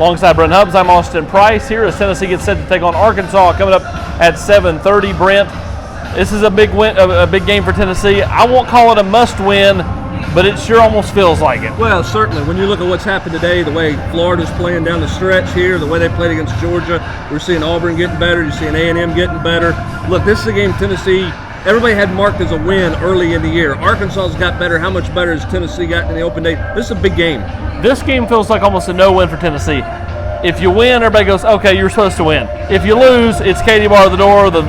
Alongside Brent Hubbs, I'm Austin Price. Here as Tennessee gets set to take on Arkansas coming up at 7:30. Brent, this is a big win, a big game for Tennessee. I won't call it a must-win, but it sure almost feels like it. Well, certainly. When you look at what's happened today, the way Florida's playing down the stretch here, the way they played against Georgia, we're seeing Auburn getting better. You're seeing A&M getting better. Look, this is a game Tennessee, everybody had marked as a win early in the year. Arkansas's got better. How much better has Tennessee gotten in the open day? This is a big game. This game feels like almost a no-win for Tennessee. If you win, everybody goes, okay, you're supposed to win. If you lose, it's Katie bar the door, the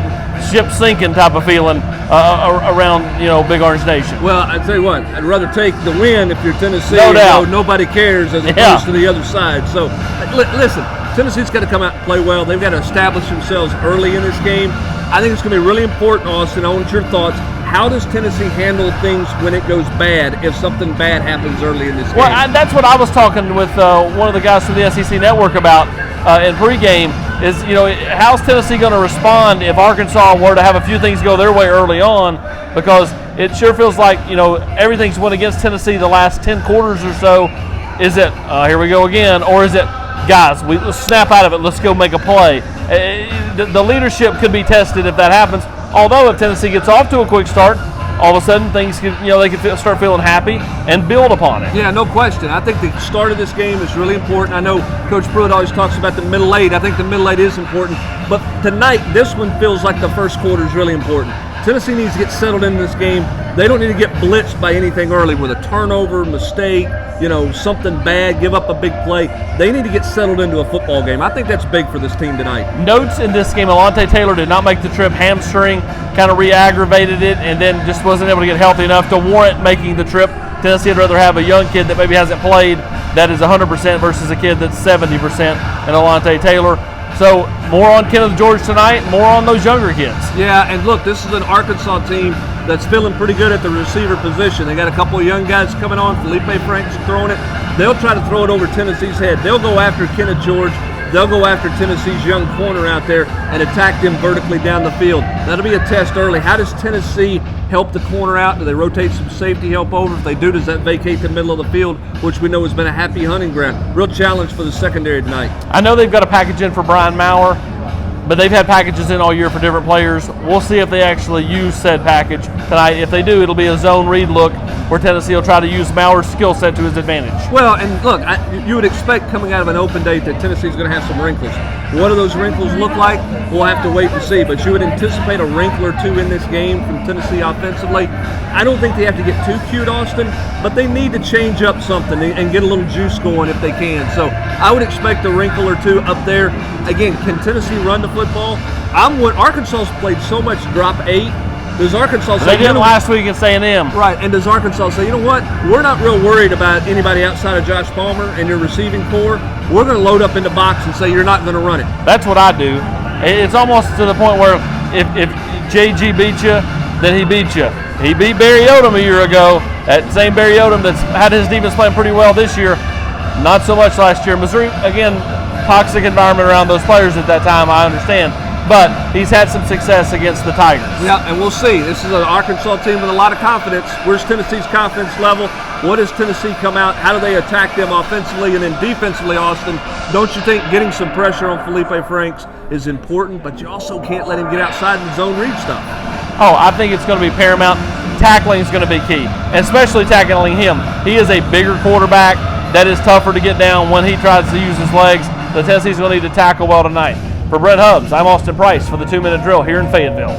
ship sinking type of feeling around, Big Orange Nation. Well, I tell you what, I'd rather take the win if you're Tennessee. No doubt. Nobody cares as opposed to the other side. So, listen, Tennessee's got to come out and play well. They've got to establish themselves early in this game. I think it's going to be really important, Austin. I want your thoughts. How does Tennessee handle things when it goes bad, if something bad happens early in this game? Well, that's what I was talking with one of the guys from the SEC Network about in pregame is, how's Tennessee going to respond if Arkansas were to have a few things go their way early on? Because it sure feels like, everything's went against Tennessee the last 10 quarters or so. Is it, here we go again, or is it, guys, let's snap out of it, let's go make a play? The leadership could be tested if that happens. Although if Tennessee gets off to a quick start, all of a sudden things can, they can start feeling happy and build upon it. Yeah, no question. I think the start of this game is really important. I know Coach Pruitt always talks about the middle eight. I think the middle eight is important. But tonight, this one feels like the first quarter is really important. Tennessee needs to get settled into this game. They don't need to get blitzed by anything early with a turnover, mistake, something bad, give up a big play. They need to get settled into a football game. I think that's big for this team tonight. Notes in this game, Alontae Taylor did not make the trip. Hamstring kind of re-aggravated it and then just wasn't able to get healthy enough to warrant making the trip. Tennessee would rather have a young kid that maybe hasn't played that is 100% versus a kid that's 70% and Alontae Taylor. So more on Kenneth George tonight, more on those younger kids. Yeah, and look, this is an Arkansas team that's feeling pretty good at the receiver position. They got a couple of young guys coming on. Felipe Franks throwing it. They'll try to throw it over Tennessee's head. They'll go after Kenneth George. They'll go after Tennessee's young corner out there and attack them vertically down the field. That'll be a test early. How does Tennessee help the corner out? Do they rotate some safety help over? If they do, does that vacate the middle of the field, which we know has been a happy hunting ground? Real challenge for the secondary tonight. I know they've got a package in for Brian Maurer, but they've had packages in all year for different players. We'll see if they actually use said package tonight. If they do, it'll be a zone read look where Tennessee will try to use Maurer's skill set to his advantage. Well, and look, you would expect coming out of an open day that Tennessee's going to have some wrinkles. What do those wrinkles look like? We'll have to wait and see. But you would anticipate a wrinkle or two in this game from Tennessee offensively. I don't think they have to get too cute, Austin, but they need to change up something and get a little juice going if they can. So I would expect a wrinkle or two up there. Again, can Tennessee run the football? Arkansas's played so much drop 8. Does Arkansas say, they didn't last week against A&M. Right, and does Arkansas say, you know what, we're not real worried about anybody outside of Josh Palmer and your receiving core. We're going to load up in the box and say you're not going to run it. That's what I do. It's almost to the point where if JG beat you, then he beat you. He beat Barry Odom a year ago. That same Barry Odom that's had his defense playing pretty well this year. Not so much last year. Missouri, again, toxic environment around those players at that time, I understand. But he's had some success against the Tigers. Yeah, and we'll see. This is an Arkansas team with a lot of confidence. Where's Tennessee's confidence level? What does Tennessee come out? How do they attack them offensively? And then defensively, Austin, don't you think getting some pressure on Felipe Franks is important, but you also can't let him get outside the zone read stuff? Oh, I think it's going to be paramount. Tackling is going to be key, especially tackling him. He is a bigger quarterback. That is tougher to get down when he tries to use his legs. The Tennessee's going to need to tackle well tonight. For Brent Hubbs, I'm Austin Price for the 2-Minute Drill here in Fayetteville.